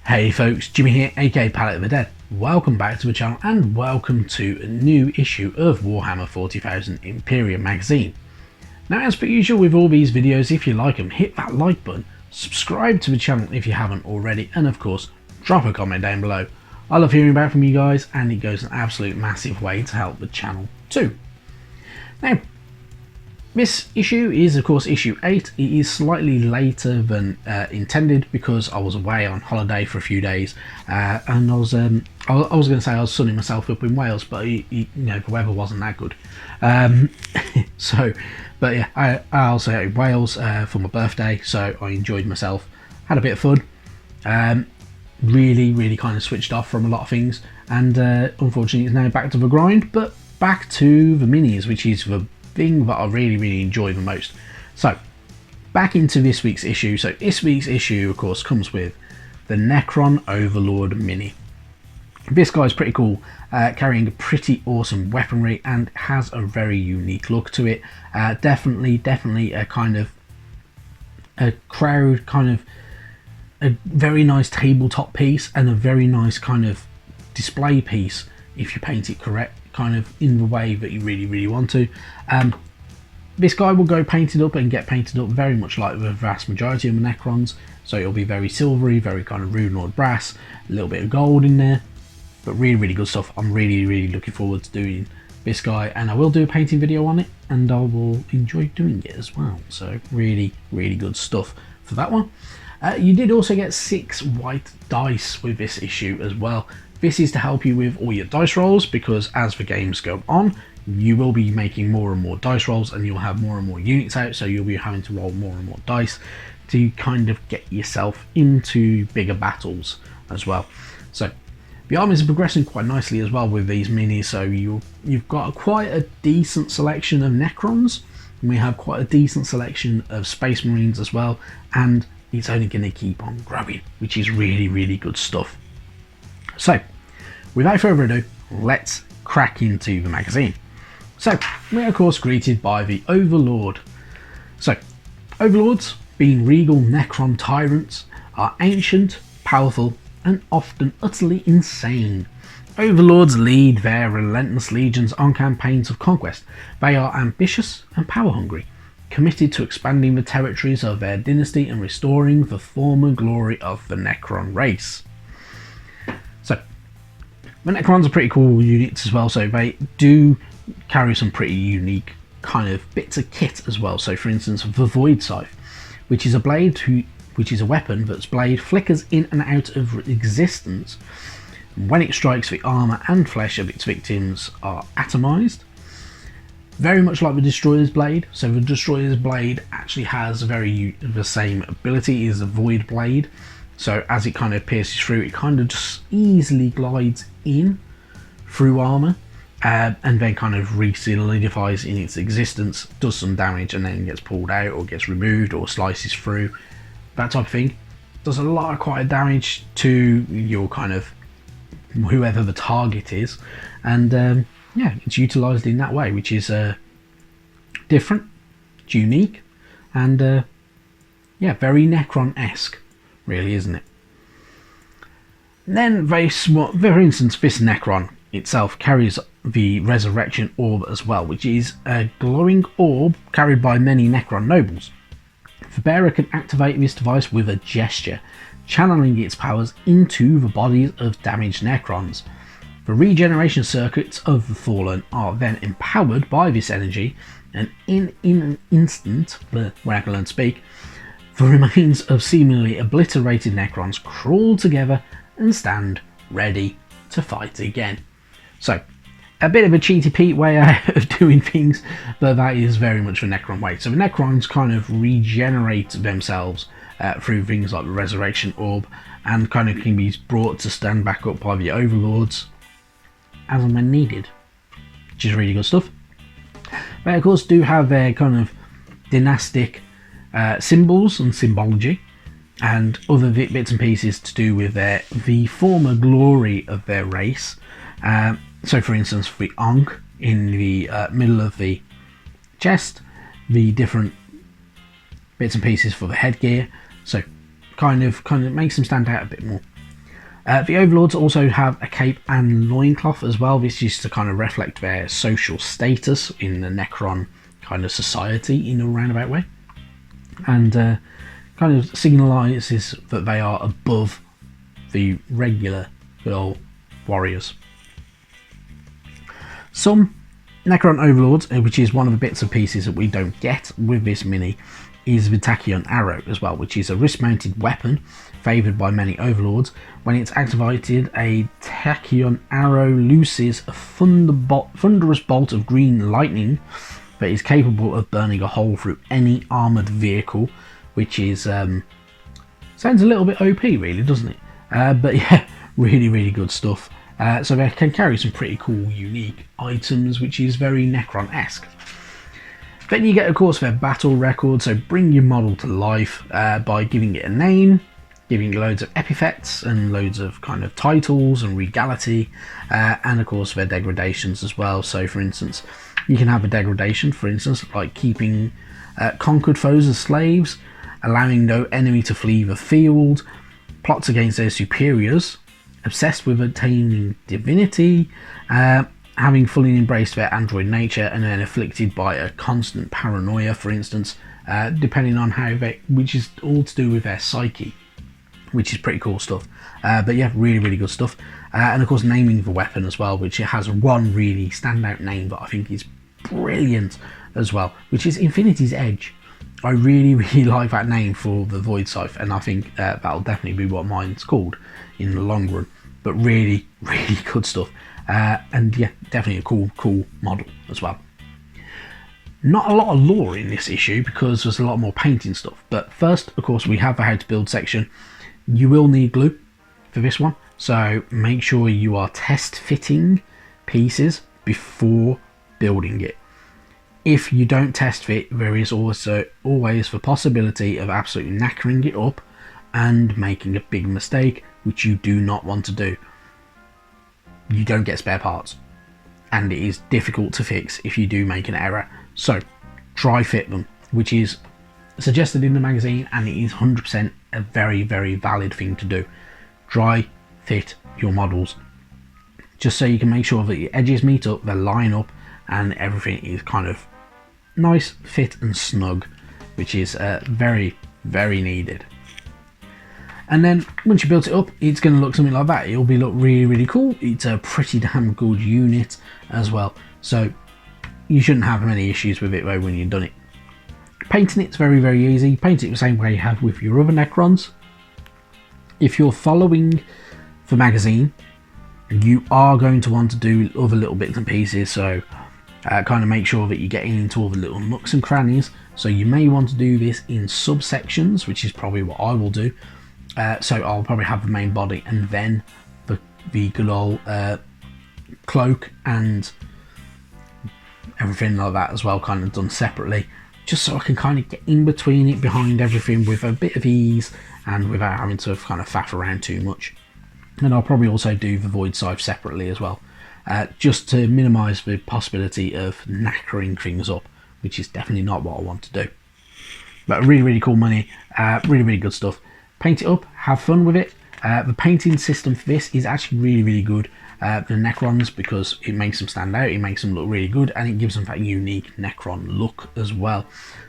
Hey folks, Jimmy here, aka Palette of the Dead. Welcome back to the channel and welcome to a new issue of Warhammer 40,000 Imperium magazine. Now, as per usual with all these videos, if you like them, hit that like button, subscribe to the channel if you haven't already, and of course, drop a comment down below. I love hearing back from you guys and it goes an absolute massive way to help the channel too. Now, this issue is of course issue 8. It is slightly later than intended because I was away on holiday for a few days and I was going to say I was sunning myself up in Wales, but you know, the weather wasn't that good. But yeah, I also had Wales for my birthday, so I enjoyed myself, had a bit of fun, really kind of switched off from a lot of things, and unfortunately it's now back to the grind, but back to the minis, which is the thing that I really enjoy the most. So back into this week's issue. So this week's issue of course comes with the Necron Overlord mini. This guy's pretty cool, carrying a pretty awesome weaponry and has a very unique look to it. Definitely a kind of a crowd, kind of a very nice tabletop piece and a very nice kind of display piece if you paint it correct, kind of in the way that you really want to. This guy will go painted up and get painted up very much like the vast majority of the Necrons, so it'll be very silvery, very kind of Runelord brass, a little bit of gold in there, but really good stuff. I'm really looking forward to doing this guy, and I will do a painting video on it and I will enjoy doing it as well. So really good stuff for that one. You did also get 6 white dice with this issue as well. This is to help you with all your dice rolls, because as the games go on, you will be making more and more dice rolls and you'll have more and more units out, so you'll be having to roll more and more dice to kind of get yourself into bigger battles as well. So the armies are progressing quite nicely as well with these minis, so you've got quite a decent selection of Necrons, and we have quite a decent selection of Space Marines as well, and it's only going to keep on growing, which is really good stuff. So, without further ado, let's crack into the magazine. So, we're of course greeted by the Overlord. So, Overlords, being regal Necron tyrants, are ancient, powerful, and often utterly insane. Overlords lead their relentless legions on campaigns of conquest. They are ambitious and power-hungry, committed to expanding the territories of their dynasty and restoring the former glory of the Necron race. So, the Necrons are pretty cool units as well, so they do carry some pretty unique kind of bits of kit as well. So for instance, the Void Scythe, which is a blade which is a weapon that's blade flickers in and out of existence. When it strikes, the armour and flesh of its victims are atomized. Very much like the Destroyer's Blade. So the Destroyer's Blade actually has the same ability as the Void Blade. So as it kind of pierces through, it kind of just easily glides in through armour, and then kind of re-solidifies in its existence, does some damage and then gets pulled out or gets removed or slices through, that type of thing. Does a lot of quite a damage to your kind of whoever the target is, and yeah, it's utilised in that way, which is different, it's unique, and yeah, very Necron-esque, really, isn't it? And then, for instance, this Necron itself carries the Resurrection Orb as well, which is a glowing orb carried by many Necron nobles. The bearer can activate this device with a gesture, channeling its powers into the bodies of damaged Necrons. The regeneration circuits of the fallen are then empowered by this energy, and in an instant, when I can learn to speak, the remains of seemingly obliterated Necrons crawl together and stand ready to fight again. So, a bit of a cheaty Pete way of doing things, but that is very much the Necron way. So the Necrons kind of regenerate themselves through things like the Resurrection Orb, and kind of can be brought to stand back up by the Overlords as and when needed, which is really good stuff. They of course do have their kind of dynastic symbols and symbology, and other bits and pieces to do with the former glory of their race. So for instance, the Ankh in the middle of the chest, the different bits and pieces for the headgear, so kind of makes them stand out a bit more. The Overlords also have a cape and loincloth as well. This is to kind of reflect their social status in the Necron kind of society in a roundabout way, and kind of signalises that they are above the regular good old warriors. Some Necron Overlords, which is one of the bits and pieces that we don't get with this mini, is the Tachyon Arrow as well, which is a wrist-mounted weapon favoured by many Overlords. When it's activated, a Tachyon Arrow looses a thunderous bolt of green lightning that is capable of burning a hole through any armoured vehicle, which is sounds a little bit OP really, doesn't it? But yeah, really good stuff. So they can carry some pretty cool unique items, which is very Necron-esque. Then you get, of course, their battle record, so bring your model to life by giving it a name, giving it loads of epithets and loads of kind of titles and regality, and of course their degradations as well. So for instance, you can have a degradation, for instance, like keeping conquered foes as slaves, allowing no enemy to flee the field, plots against their superiors, obsessed with attaining divinity, having fully embraced their android nature, and then afflicted by a constant paranoia, for instance, depending on how they, which is all to do with their psyche, which is pretty cool stuff. But yeah, really good stuff. And of course naming the weapon as well, which it has one really standout name that I think is brilliant as well, which is Infinity's Edge. I really like that name for the Void Scythe, and I think that'll definitely be what mine's called in the long run. But really good stuff. And yeah, definitely a cool model as well. Not a lot of lore in this issue because there's a lot more painting stuff. But first, of course, we have the how to build section. You will need glue for this one, so make sure you are test fitting pieces before building it. If you don't test fit, there is also always the possibility of absolutely knackering it up and making a big mistake, which you do not want to do. You don't get spare parts, and it is difficult to fix if you do make an error. So dry fit them, which is suggested in the magazine, and it is 100% a very valid thing to do. Dry fit your models, just so you can make sure that your edges meet up, they line up, and everything is kind of nice, fit and snug, which is very needed. And then once you build it up, it's going to look something like that. It'll look really cool. It's a pretty damn good unit as well, so you shouldn't have many issues with it though when you've done it. Painting it's very easy. Paint it the same way you have with your other Necrons. If you're following the magazine, you are going to want to do other little bits and pieces, so kind of make sure that you're getting into all the little nooks and crannies. So you may want to do this in subsections, which is probably what I will do. So I'll probably have the main body and then the good old cloak and everything like that as well, kind of done separately, just so I can kind of get in between it, behind everything with a bit of ease and without having to kind of faff around too much. And I'll probably also do the Void Scythe separately as well, just to minimise the possibility of knackering things up, which is definitely not what I want to do. But really cool money, really good stuff. Paint it up, have fun with it. The painting system for this is actually really good. The Necrons, because it makes them stand out, it makes them look really good, and it gives them that unique Necron look as well.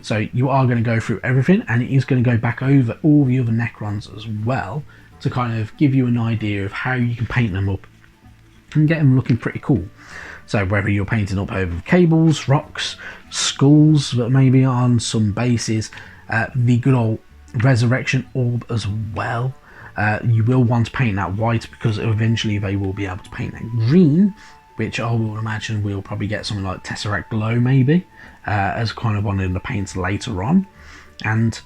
So you are going to go through everything, and it is going to go back over all the other Necrons as well, to kind of give you an idea of how you can paint them up and get them looking pretty cool. So whether you're painting up over cables, rocks, skulls that may be on some bases, the good old Resurrection Orb as well. You will want to paint that white because eventually they will be able to paint that green, which I will imagine we'll probably get something like Tesseract Glow maybe as kind of one of the paints later on. And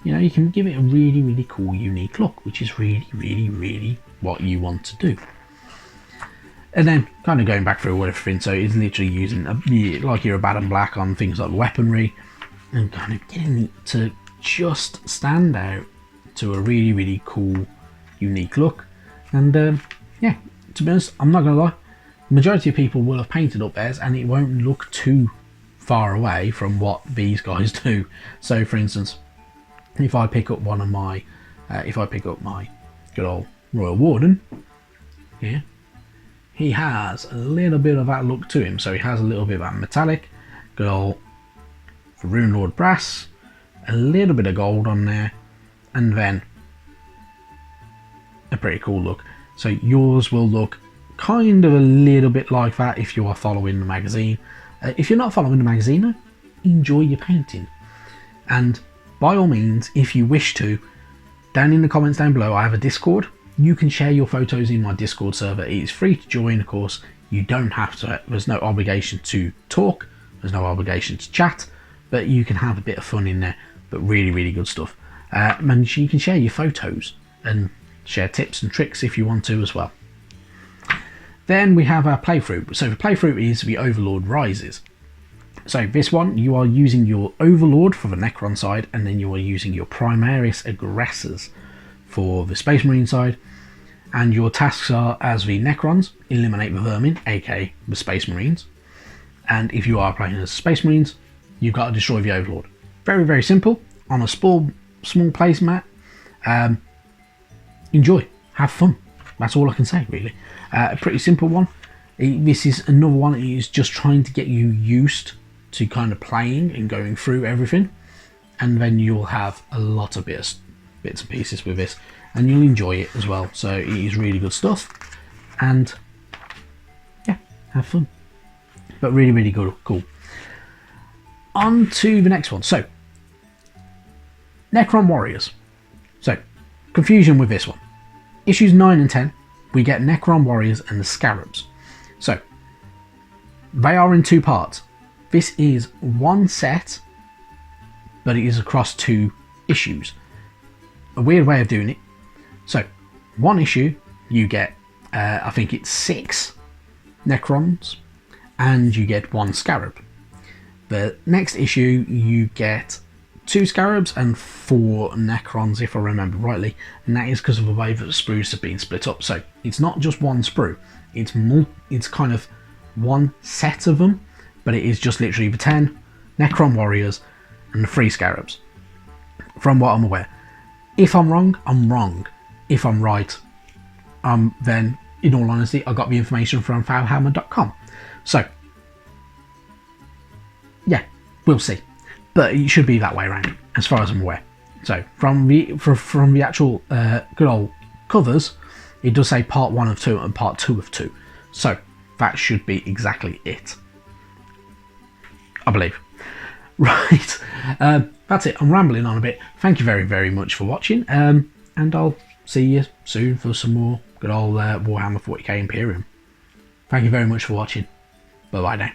you know, you can give it a really cool unique look, which is really what you want to do. And then kind of going back through everything, so it's literally using like your Abaddon Black on things like weaponry and kind of getting it to just stand out to a really cool unique look. And yeah, to be honest, I'm not gonna lie, the majority of people will have painted up theirs and it won't look too far away from what these guys do. So for instance, if I pick up one of my if I pick up my good old Royal Warden, here, he has a little bit of that look to him. So he has a little bit of that metallic, good old Rune Lord brass, a little bit of gold on there, and then a pretty cool look. So yours will look kind of a little bit like that if you are following the magazine. If you're not following the magazine, though, enjoy your painting. And by all means, if you wish to, down in the comments down below, I have a Discord. You can share your photos in my Discord server. It is free to join, of course. You don't have to, there's no obligation to talk, there's no obligation to chat, but you can have a bit of fun in there. But really, really good stuff. And you can share your photos and share tips and tricks if you want to as well. Then we have our playthrough. So the playthrough is the Overlord Rises. So this one, you are using your Overlord for the Necron side, and then you are using your Primaris Aggressors for the Space Marine side. And your tasks are, as the Necrons, eliminate the Vermin, aka the Space Marines. And if you are playing as Space Marines, you've got to destroy the Overlord. Very, very simple, on a small placemat. Enjoy, have fun. That's all I can say, really. A pretty simple one. This is another one that is just trying to get you used to kind of playing and going through everything, and then you'll have a lot of bits and pieces with this, and you'll enjoy it as well. So it is really good stuff, and yeah, have fun. But really, really good, cool. On to the next one. So Necron Warriors. So confusion with this one. Issues 9 and 10, we get Necron Warriors and the Scarabs. So they are in two parts. This is one set, but it is across 2 issues. A weird way of doing it. So one issue, you get, I think it's 6 Necrons, and you get 1 Scarab. The next issue, you get 2 Scarabs and 4 Necrons, if I remember rightly, and that is because of the way that the sprues have been split up. So it's not just one sprue, it's kind of one set of them, but it is just literally the 10 Necron Warriors and the 3 Scarabs, from what I'm aware. If I'm wrong, I'm wrong. If I'm right, then in all honesty, I got the information from Warhammer.com. So yeah, we'll see. But it should be that way around, as far as I'm aware. So from the actual good old covers, it does say part 1 of 2 and part 2 of 2. So that should be exactly it, I believe. Right, that's it. I'm rambling on a bit. Thank you very, very much for watching, and I'll see you soon for some more good old Warhammer 40k Imperium. Thank you very much for watching. Bye bye now.